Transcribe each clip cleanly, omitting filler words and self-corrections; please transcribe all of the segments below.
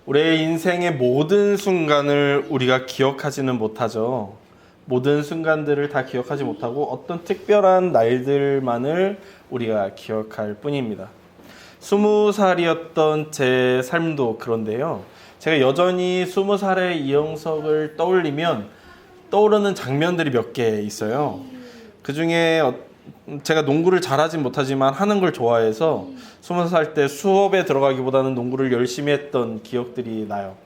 우리의 인생의 모든 순간을 우리가 기억하지는 못하죠. 모든 순간들을 다 기억하지 못하고 어떤 특별한 날들만을 우리가 기억할 뿐입니다. 20살이었던 제 삶도 그런데요. 제가 여전히 20살의 이영석을 떠올리면 떠오르는 장면들이 몇 개 있어요. 그 중에 제가 농구를 잘하진 못하지만 하는 걸 좋아해서 20살 때 수업에 들어가기보다는 농구를 열심히 했던 기억들이 나요.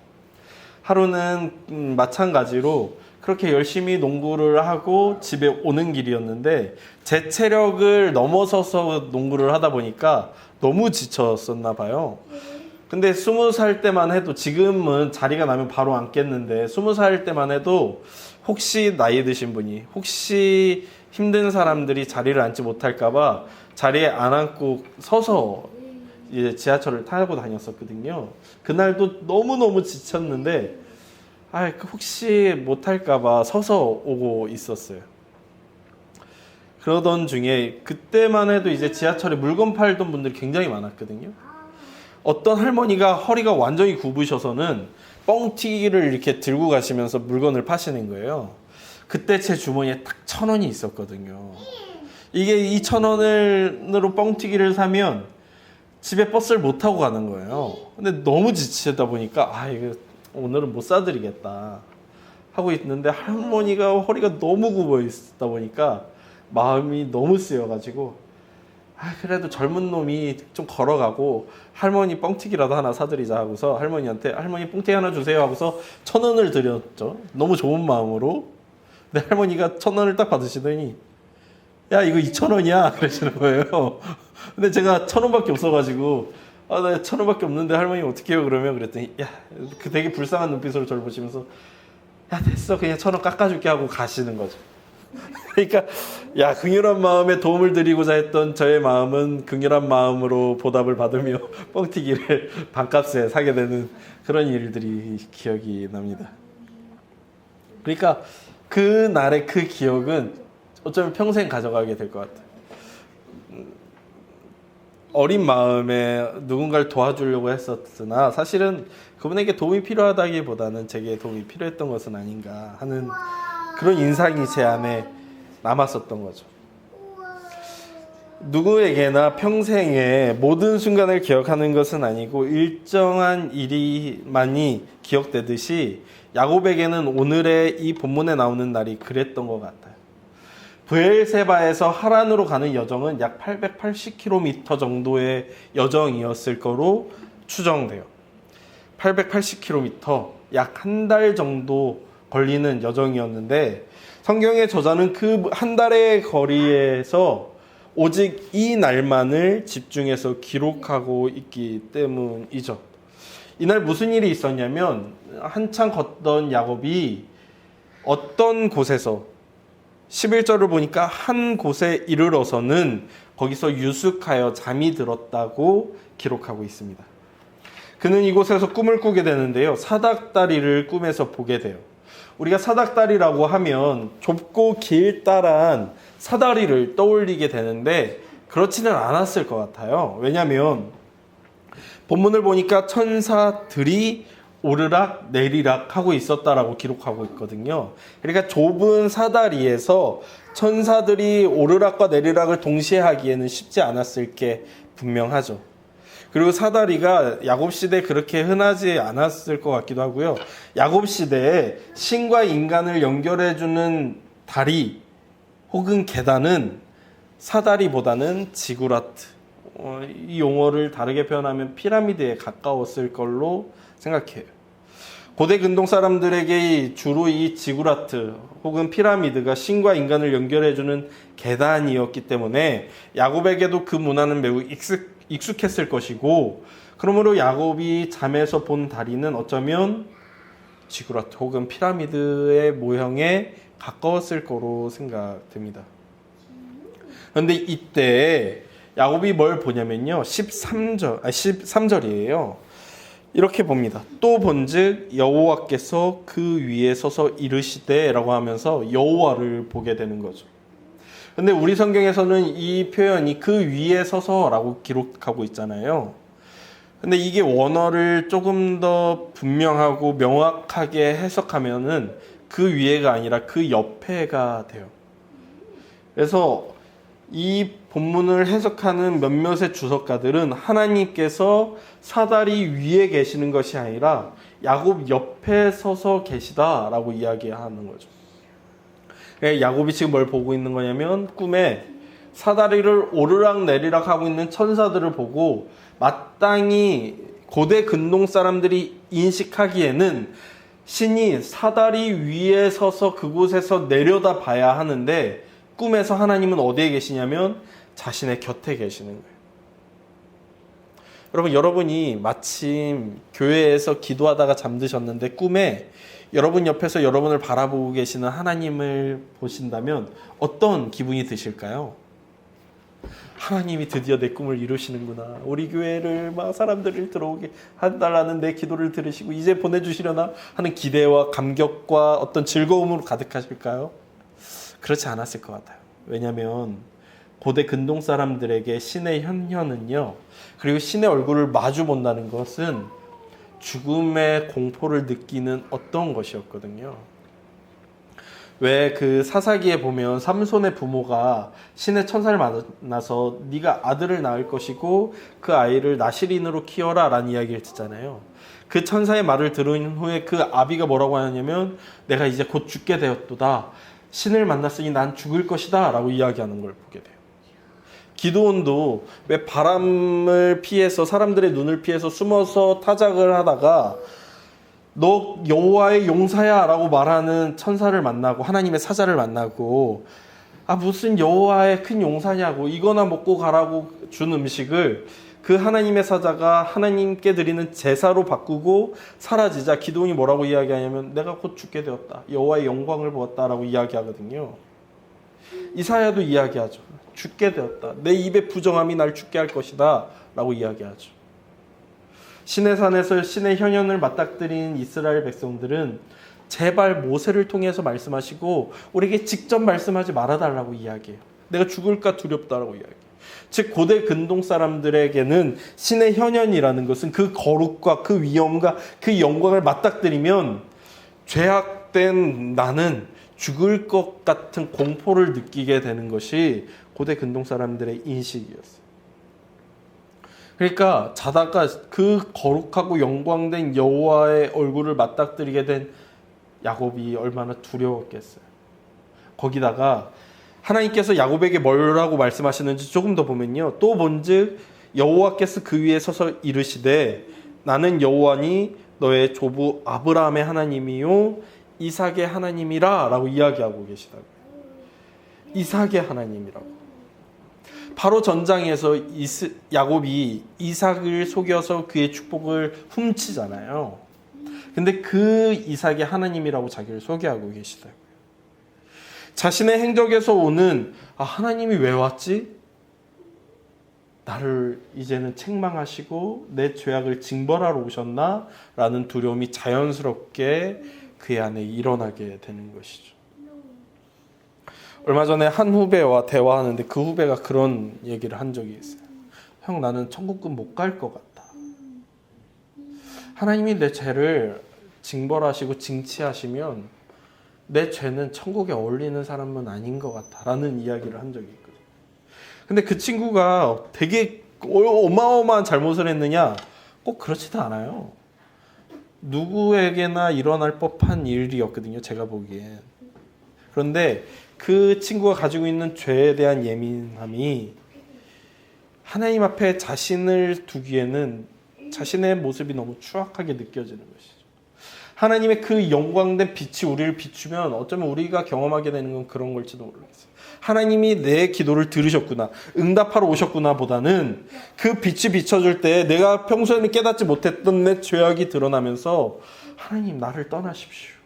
하루는 마찬가지로 그렇게 열심히 농구를 하고 집에 오는 길이었는데 제 체력을 넘어서서 농구를 하다 보니까 너무 지쳤었나 봐요. 근데 20살 때만 해도, 지금은 자리가 나면 바로 앉겠는데 20살 때만 해도 혹시 나이 드신 분이, 혹시 힘든 사람들이 자리를 앉지 못할까봐 자리에 안 앉고 서서 이제 지하철을 타고 다녔었거든요. 그날도 너무너무 지쳤는데 혹시 못할까봐 서서 오고 있었어요. 그러던 중에 그때만 해도 이제 지하철에 물건 팔던 분들이 굉장히 많았거든요. 어떤 할머니가 허리가 완전히 굽으셔서는 뻥튀기를 이렇게 들고 가시면서 물건을 파시는 거예요. 그때 제 주머니에 딱 1,000원이 있었거든요. 이게 2,000원으로 뻥튀기를 사면 집에 버스를 못 타고 가는 거예요. 근데 너무 지치다 보니까 이거 오늘은 못 사드리겠다 하고 있는데, 할머니가 허리가 너무 굽어 있다 보니까 마음이 너무 쓰여가지고 그래도 젊은 놈이 좀 걸어가고 할머니 뻥튀기라도 하나 사드리자 하고서 할머니한테 할머니 뻥튀기 하나 주세요 하고서 1,000원을 드렸죠. 너무 좋은 마음으로. 근데 할머니가 1,000원을 딱 받으시더니 야 이거 2,000원이야 그러시는 거예요. 근데 제가 1,000원밖에 없어가지고 나 1,000원밖에 없는데 할머니 어떻게 해요 그러면, 그랬더니 그 되게 불쌍한 눈빛으로 저를 보시면서 됐어 그냥 1,000원 깎아줄게 하고 가시는 거죠. 그러니까 긍휼한 마음에 도움을 드리고자 했던 저의 마음은 긍휼한 마음으로 보답을 받으며 뻥튀기를 반값에 사게 되는 그런 일들이 기억이 납니다. 그러니까 그날의 그 기억은 어쩌면 평생 가져가게 될 것 같아요. 어린 마음에 누군가를 도와주려고 했었으나 사실은 그분에게 도움이 필요하다기보다는 제게 도움이 필요했던 것은 아닌가 하는 그런 인상이 제 안에 남았었던 거죠. 누구에게나 평생의 모든 순간을 기억하는 것은 아니고 일정한 일이만이 기억되듯이 야곱에게는 오늘의 이 본문에 나오는 날이 그랬던 것 같아요. 브엘세바에서 하란으로 가는 여정은 약 880km 정도의 여정이었을 거로 추정돼요. 880km, 약 한 달 정도 걸리는 여정이었는데 성경의 저자는 그 한 달의 거리에서 오직 이 날만을 집중해서 기록하고 있기 때문이죠. 이날 무슨 일이 있었냐면 한참 걷던 야곱이 어떤 곳에서 11절을 보니까 한 곳에 이르러서는 거기서 유숙하여 잠이 들었다고 기록하고 있습니다. 그는 이곳에서 꿈을 꾸게 되는데요. 사닥다리를 꿈에서 보게 돼요. 우리가 사닥다리라고 하면 좁고 길다란 사다리를 떠올리게 되는데 그렇지는 않았을 것 같아요. 왜냐하면 본문을 보니까 천사들이 오르락 내리락 하고 있었다라고 기록하고 있거든요. 그러니까 좁은 사다리에서 천사들이 오르락과 내리락을 동시에 하기에는 쉽지 않았을 게 분명하죠. 그리고 사다리가 야곱 시대에 그렇게 흔하지 않았을 것 같기도 하고요. 야곱 시대에 신과 인간을 연결해주는 다리 혹은 계단은 사다리보다는 지구라트, 이 용어를 다르게 표현하면 피라미드에 가까웠을 걸로 생각해요. 고대 근동 사람들에게 주로 이 지구라트 혹은 피라미드가 신과 인간을 연결해주는 계단이었기 때문에 야곱에게도 그 문화는 매우 익숙했을 것이고, 그러므로 야곱이 잠에서 본 다리는 어쩌면 지구라트 혹은 피라미드의 모형에 가까웠을 거로 생각됩니다. 그런데 이때 야곱이 뭘 보냐면요, 13절이에요. 이렇게 봅니다. 또 본즉 여호와께서 그 위에 서서 이르시되 라고 하면서 여호와를 보게 되는 거죠. 근데 우리 성경에서는 이 표현이 그 위에 서서라고 기록하고 있잖아요. 근데 이게 원어를 조금 더 분명하고 명확하게 해석하면은 그 위에가 아니라 그 옆에가 돼요. 그래서 이 본문을 해석하는 몇몇의 주석가들은 하나님께서 사다리 위에 계시는 것이 아니라 야곱 옆에 서서 계시다라고 이야기하는 거죠. 야곱이 지금 뭘 보고 있는 거냐면 꿈에 사다리를 오르락 내리락 하고 있는 천사들을 보고 마땅히 고대 근동 사람들이 인식하기에는 신이 사다리 위에 서서 그곳에서 내려다 봐야 하는데 꿈에서 하나님은 어디에 계시냐면 자신의 곁에 계시는 거예요. 여러분이 마침 교회에서 기도하다가 잠드셨는데 꿈에 여러분 옆에서 여러분을 바라보고 계시는 하나님을 보신다면 어떤 기분이 드실까요? 하나님이 드디어 내 꿈을 이루시는구나. 우리 교회를 막 사람들을 들어오게 한다라는 내 기도를 들으시고 이제 보내주시려나 하는 기대와 감격과 어떤 즐거움으로 가득하실까요? 그렇지 않았을 것 같아요. 왜냐하면 고대 근동 사람들에게 신의 현현은요, 그리고 신의 얼굴을 마주 본다는 것은 죽음의 공포를 느끼는 어떤 것이었거든요. 왜 그 사사기에 보면 삼손의 부모가 신의 천사를 만나서 네가 아들을 낳을 것이고 그 아이를 나실인으로 키워라 라는 이야기를 듣잖아요. 그 천사의 말을 들은 후에 그 아비가 뭐라고 하냐면 내가 이제 곧 죽게 되었도다. 신을 만났으니 난 죽을 것이다 라고 이야기하는 걸 보게 돼요. 기드온도 왜 바람을 피해서 사람들의 눈을 피해서 숨어서 타작을 하다가 너 여호와의 용사야 라고 말하는 천사를 만나고 하나님의 사자를 만나고 무슨 여호와의 큰 용사냐고 이거나 먹고 가라고 준 음식을 그 하나님의 사자가 하나님께 드리는 제사로 바꾸고 사라지자 기드온이 뭐라고 이야기하냐면 내가 곧 죽게 되었다. 여호와의 영광을 보았다 라고 이야기하거든요. 이사야도 이야기하죠. 죽게 되었다. 내 입의 부정함이 날 죽게 할 것이다 라고 이야기하죠. 시내산에서 신의 현현을 맞닥뜨린 이스라엘 백성들은 제발 모세를 통해서 말씀하시고 우리에게 직접 말씀하지 말아달라고 이야기해요. 내가 죽을까 두렵다라고 이야기해요. 즉 고대 근동 사람들에게는 신의 현현이라는 것은 그 거룩과 그 위엄과 그 영광을 맞닥뜨리면 죄악된 나는 죽을 것 같은 공포를 느끼게 되는 것이 고대 근동 사람들의 인식이었어요. 그러니까 자다가 그 거룩하고 영광된 여호와의 얼굴을 맞닥뜨리게 된 야곱이 얼마나 두려웠겠어요. 거기다가 하나님께서 야곱에게 뭐라고 말씀하시는지 조금 더 보면요. 또 본즉 여호와께서 그 위에 서서 이르시되 나는 여호와니 너의 조부 아브라함의 하나님이요 이삭의 하나님이라 라고 이야기하고 계시다고요. 이삭의 하나님이라고. 바로 전장에서 야곱이 이삭을 속여서 그의 축복을 훔치잖아요. 근데 그 이삭의 하나님이라고 자기를 소개하고 계시다고요. 자신의 행적에서 오는 하나님이 왜 왔지? 나를 이제는 책망하시고 내 죄악을 징벌하러 오셨나? 라는 두려움이 자연스럽게 그의 안에 일어나게 되는 것이죠. 얼마 전에 한 후배와 대화하는데 그 후배가 그런 얘기를 한 적이 있어요. 형, 나는 천국은 못 갈 것 같다. 하나님이 내 죄를 징벌하시고 징치하시면 내 죄는 천국에 어울리는 사람은 아닌 것 같아 라는 이야기를 한 적이 있거든요. 근데 그 친구가 되게 어마어마한 잘못을 했느냐? 꼭 그렇지도 않아요. 누구에게나 일어날 법한 일이었거든요, 제가 보기엔. 그런데 그 친구가 가지고 있는 죄에 대한 예민함이 하나님 앞에 자신을 두기에는 자신의 모습이 너무 추악하게 느껴지는 것이죠. 하나님의 그 영광된 빛이 우리를 비추면 어쩌면 우리가 경험하게 되는 건 그런 걸지도 모르겠어요. 하나님이 내 기도를 들으셨구나, 응답하러 오셨구나 보다는 그 빛이 비춰줄 때 내가 평소에는 깨닫지 못했던 내 죄악이 드러나면서 하나님 나를 떠나십시오.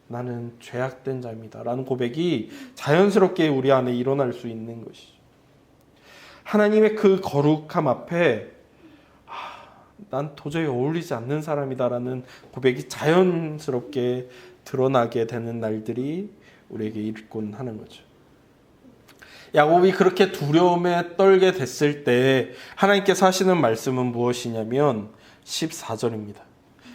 나는 죄악된 자입니다. 라는 고백이 자연스럽게 우리 안에 일어날 수 있는 것이죠. 하나님의 그 거룩함 앞에 난 도저히 어울리지 않는 사람이다 라는 고백이 자연스럽게 드러나게 되는 날들이 우리에게 있곤 하는 거죠. 야곱이 그렇게 두려움에 떨게 됐을 때 하나님께서 하시는 말씀은 무엇이냐면 14절입니다.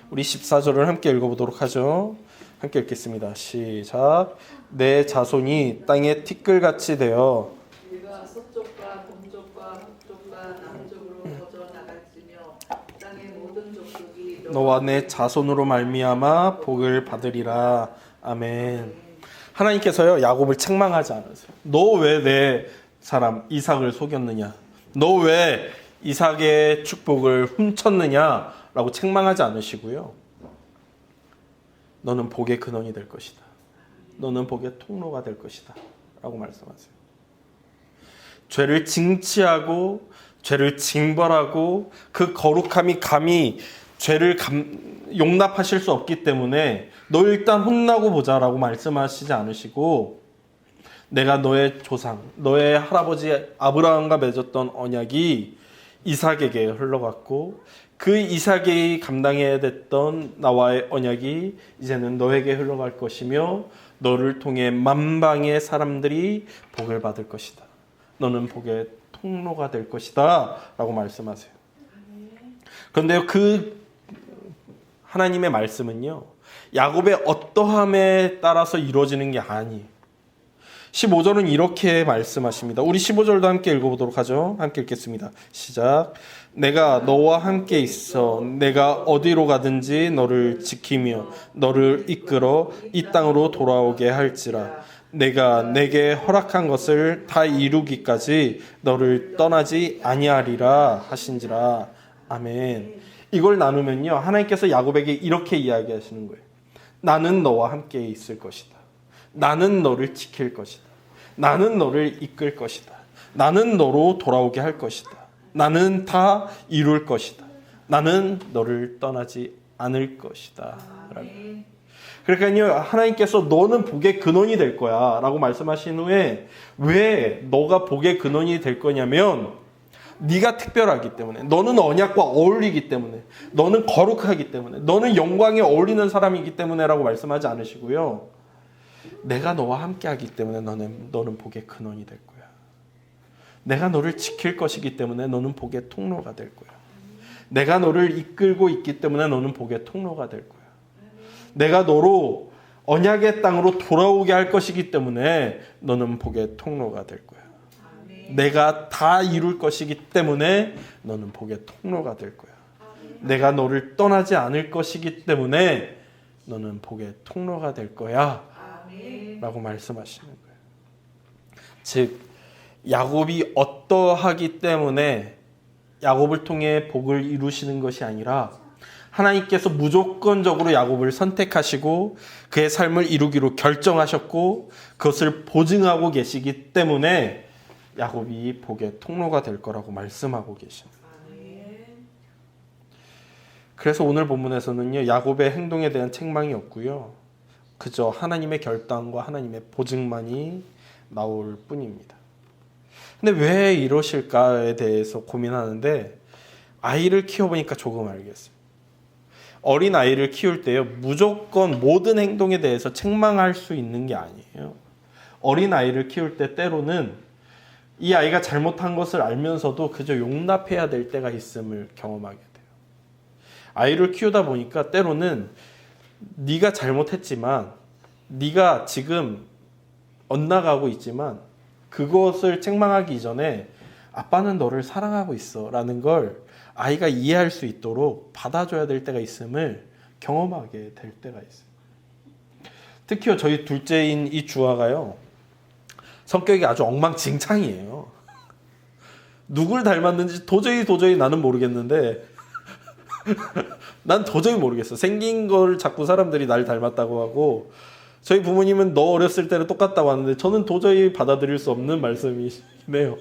우리 14절을 함께 읽어보도록 하죠. 함께 읽겠습니다. 시작. 내 자손이 땅에 티끌같이 되어 네가 서쪽과 동쪽과 북쪽과 남쪽으로 퍼져나갈지며 땅의 모든 족속이 너와 내 자손으로 말미암아 복을 받으리라. 아멘. 하나님께서요 야곱을 책망하지 않으세요. 너 왜 내 사람 이삭을 속였느냐? 너 왜 이삭의 축복을 훔쳤느냐? 라고 책망하지 않으시고요. 너는 복의 근원이 될 것이다. 너는 복의 통로가 될 것이다. 라고 말씀하세요. 죄를 징치하고 죄를 징벌하고 그 거룩함이 감히 죄를 용납하실 수 없기 때문에 너 일단 혼나고 보자라고 말씀하시지 않으시고 내가 너의 조상, 너의 할아버지 아브라함과 맺었던 언약이 이삭에게 흘러갔고 그 이삭이 감당해야 됐던 나와의 언약이 이제는 너에게 흘러갈 것이며 너를 통해 만방의 사람들이 복을 받을 것이다. 너는 복의 통로가 될 것이다 라고 말씀하세요. 그런데 그 하나님의 말씀은요 야곱의 어떠함에 따라서 이루어지는 게 아니에요. 15절은 이렇게 말씀하십니다. 우리 15절도 함께 읽어보도록 하죠. 함께 읽겠습니다. 시작. 내가 너와 함께 있어 내가 어디로 가든지 너를 지키며 너를 이끌어 이 땅으로 돌아오게 할지라. 내가 내게 허락한 것을 다 이루기까지 너를 떠나지 아니하리라 하신지라. 아멘. 이걸 나누면요 하나님께서 야곱에게 이렇게 이야기하시는 거예요. 나는 너와 함께 있을 것이다. 나는 너를 지킬 것이다. 나는 너를 이끌 것이다. 나는 너로 돌아오게 할 것이다. 나는 다 이룰 것이다. 나는 너를 떠나지 않을 것이다. 그러니까요 하나님께서 너는 복의 근원이 될 거야 라고 말씀하신 후에 왜 너가 복의 근원이 될 거냐면 네가 특별하기 때문에, 너는 언약과 어울리기 때문에, 너는 거룩하기 때문에, 너는 영광에 어울리는 사람이기 때문에 라고 말씀하지 않으시고요. 내가 너와 함께하기 때문에 너는 복의 근원이 될 거야. 내가 너를 지킬 것이기 때문에 너는 복의 통로가 될 거야. 내가 너를 이끌고 있기 때문에 너는 복의 통로가 될 거야. 내가 너로 언약의 땅으로 돌아오게 할 것이기 때문에 너는 복의 통로가 될 거야. 내가 다 이룰 것이기 때문에 너는 복의 통로가 될 거야. 내가 너를 떠나지 않을 것이기 때문에 너는 복의 통로가 될 거야 라고 말씀하시는 거예요. 즉 야곱이 어떠하기 때문에 야곱을 통해 복을 이루시는 것이 아니라 하나님께서 무조건적으로 야곱을 선택하시고 그의 삶을 이루기로 결정하셨고 그것을 보증하고 계시기 때문에 야곱이 복의 통로가 될 거라고 말씀하고 계십니다. 그래서 오늘 본문에서는요 야곱의 행동에 대한 책망이 없고요 그저 하나님의 결단과 하나님의 보증만이 나올 뿐입니다. 근데 왜 이러실까에 대해서 고민하는데 아이를 키워보니까 조금 알겠어요. 어린 아이를 키울 때요 무조건 모든 행동에 대해서 책망할 수 있는 게 아니에요. 어린 아이를 키울 때 때로는 이 아이가 잘못한 것을 알면서도 그저 용납해야 될 때가 있음을 경험하게 돼요. 아이를 키우다 보니까 때로는 네가 잘못했지만 네가 지금 엇나가고 있지만 그것을 책망하기 이전에 아빠는 너를 사랑하고 있어 라는 걸 아이가 이해할 수 있도록 받아줘야 될 때가 있음을 경험하게 될 때가 있어요. 특히 저희 둘째인 이 주아가요 성격이 아주 엉망진창이에요. 누굴 닮았는지 도저히 나는 모르겠는데 난 도저히 모르겠어. 생긴 걸 자꾸 사람들이 날 닮았다고 하고 저희 부모님은 너 어렸을 때는 똑같다고 하는데 저는 도저히 받아들일 수 없는 말씀이시네요.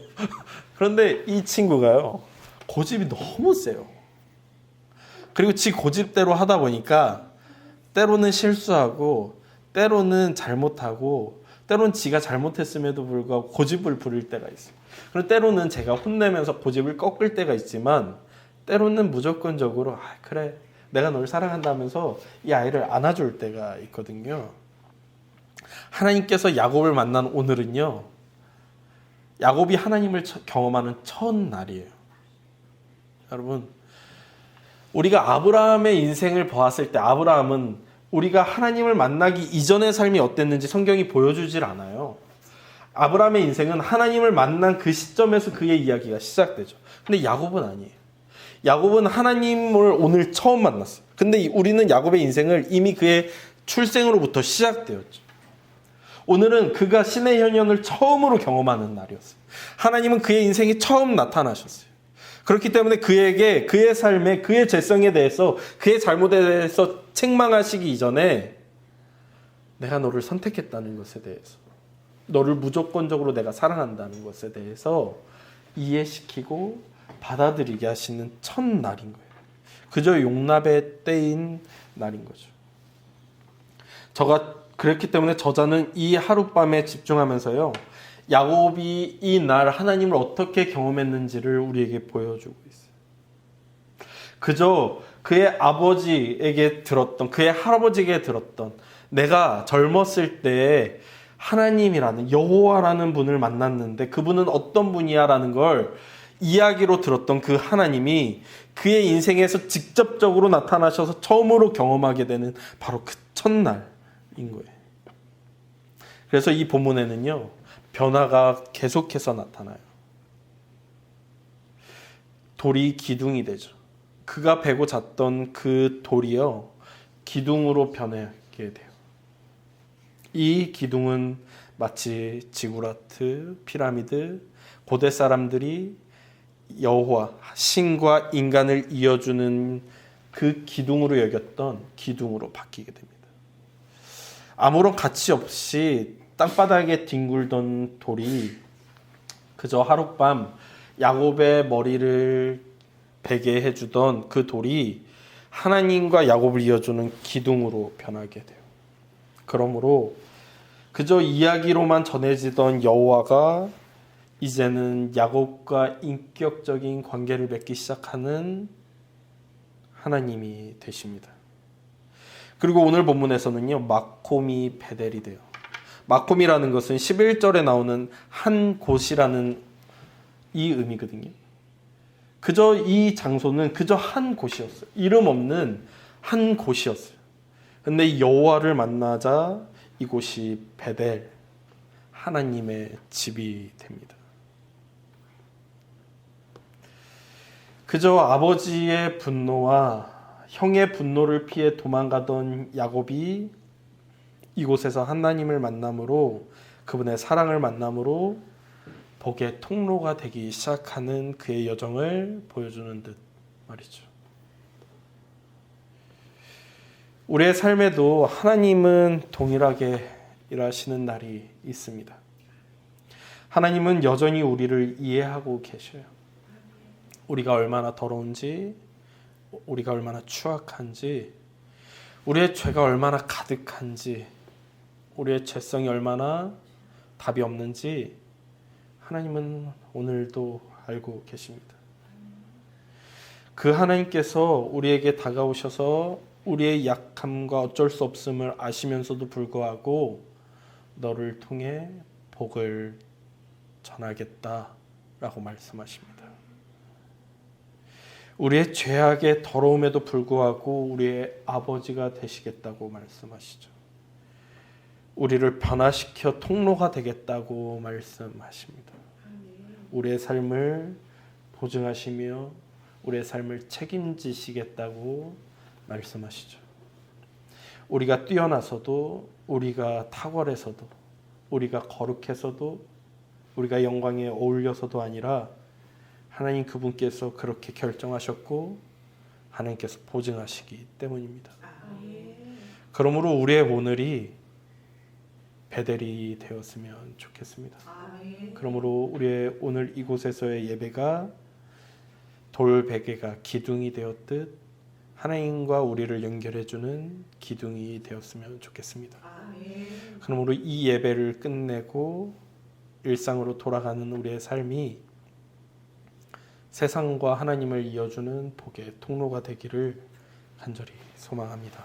그런데 이 친구가요 고집이 너무 세요. 그리고 지 고집대로 하다 보니까 때로는 실수하고 때로는 잘못하고 때로는 지가 잘못했음에도 불구하고 고집을 부릴 때가 있어요. 그리고 때로는 제가 혼내면서 고집을 꺾을 때가 있지만 때로는 무조건적으로 그래 내가 널 사랑한다면서 이 아이를 안아줄 때가 있거든요. 하나님께서 야곱을 만난 오늘은요 야곱이 하나님을 경험하는 첫 날이에요. 여러분, 우리가 아브라함의 인생을 보았을 때 아브라함은 우리가 하나님을 만나기 이전의 삶이 어땠는지 성경이 보여주질 않아요. 아브라함의 인생은 하나님을 만난 그 시점에서 그의 이야기가 시작되죠. 근데 야곱은 아니에요. 야곱은 하나님을 오늘 처음 만났어요. 근데 우리는 야곱의 인생을 이미 그의 출생으로부터 시작되었죠. 오늘은 그가 신의 현현을 처음으로 경험하는 날이었어요. 하나님은 그의 인생에 처음 나타나셨어요. 그렇기 때문에 그에게 그의 삶에 그의 죄성에 대해서 그의 잘못에 대해서 책망하시기 이전에 내가 너를 선택했다는 것에 대해서 너를 무조건적으로 내가 사랑한다는 것에 대해서 이해시키고 받아들이게 하시는 첫 날인 거예요. 그저 용납의 때인 날인 거죠. 그렇기 때문에 저자는 이 하룻밤에 집중하면서요, 야곱이 이 날 하나님을 어떻게 경험했는지를 우리에게 보여주고 있어요. 그저 그의 아버지에게 들었던, 그의 할아버지에게 들었던, 내가 젊었을 때에 하나님이라는 여호와라는 분을 만났는데 그분은 어떤 분이야라는 걸 이야기로 들었던 그 하나님이 그의 인생에서 직접적으로 나타나셔서 처음으로 경험하게 되는 바로 그 첫날인 거예요. 그래서 이 본문에는요, 변화가 계속해서 나타나요. 돌이 기둥이 되죠. 그가 베고 잤던 그 돌이요, 기둥으로 변하게 돼요. 이 기둥은 마치 지구라트, 피라미드, 고대 사람들이 여호와, 신과 인간을 이어주는 그 기둥으로 여겼던 기둥으로 바뀌게 됩니다. 아무런 가치 없이 땅바닥에 뒹굴던 돌이 그저 하룻밤 야곱의 머리를 베게 해주던 그 돌이 하나님과 야곱을 이어주는 기둥으로 변하게 돼요. 그러므로 그저 이야기로만 전해지던 여호와가 이제는 야곱과 인격적인 관계를 맺기 시작하는 하나님이 되십니다. 그리고 오늘 본문에서는요, 마콤이 베델이 돼요. 마콤이라는 것은 11절에 나오는 한 곳이라는 이 의미거든요. 그저 이 장소는 그저 한 곳이었어요. 이름 없는 한 곳이었어요. 근데 여호와를 만나자 이곳이 베델, 하나님의 집이 됩니다. 그저 아버지의 분노와 형의 분노를 피해 도망가던 야곱이 이곳에서 하나님을 만남으로, 그분의 사랑을 만남으로 복의 통로가 되기 시작하는 그의 여정을 보여주는 듯 말이죠. 우리의 삶에도 하나님은 동일하게 일하시는 날이 있습니다. 하나님은 여전히 우리를 이해하고 계셔요. 우리가 얼마나 더러운지, 우리가 얼마나 추악한지, 우리의 죄가 얼마나 가득한지, 우리의 죄성이 얼마나 답이 없는지 하나님은 오늘도 알고 계십니다. 그 하나님께서 우리에게 다가오셔서 우리의 약함과 어쩔 수 없음을 아시면서도 불구하고 너를 통해 복을 전하겠다라고 말씀하십니다. 우리의 죄악의 더러움에도 불구하고 우리의 아버지가 되시겠다고 말씀하시죠. 우리를 변화시켜 통로가 되겠다고 말씀하십니다. 우리의 삶을 보증하시며 우리의 삶을 책임지시겠다고 말씀하시죠. 우리가 뛰어나서도, 우리가 탁월해서도, 우리가 거룩해서도, 우리가 영광에 어울려서도 아니라 하나님 그분께서 그렇게 결정하셨고 하나님께서 보증하시기 때문입니다. 그러므로 우리의 오늘이 베델이 되었으면 좋겠습니다. 그러므로 우리의 오늘 이곳에서의 예배가 돌베개가 기둥이 되었듯 하나님과 우리를 연결해주는 기둥이 되었으면 좋겠습니다. 그러므로 이 예배를 끝내고 일상으로 돌아가는 우리의 삶이 세상과 하나님을 이어주는 복의 통로가 되기를 간절히 소망합니다.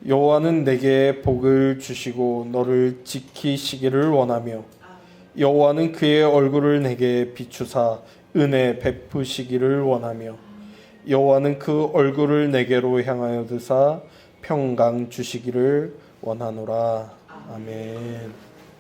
여호와는 내게 복을 주시고 너를 지키시기를 원하며 여호와는 그의 얼굴을 내게 비추사 은혜 베푸시기를 원하며 여호와는 그 얼굴을 내게로 향하여 드사 평강 주시기를 원하노라. 아멘.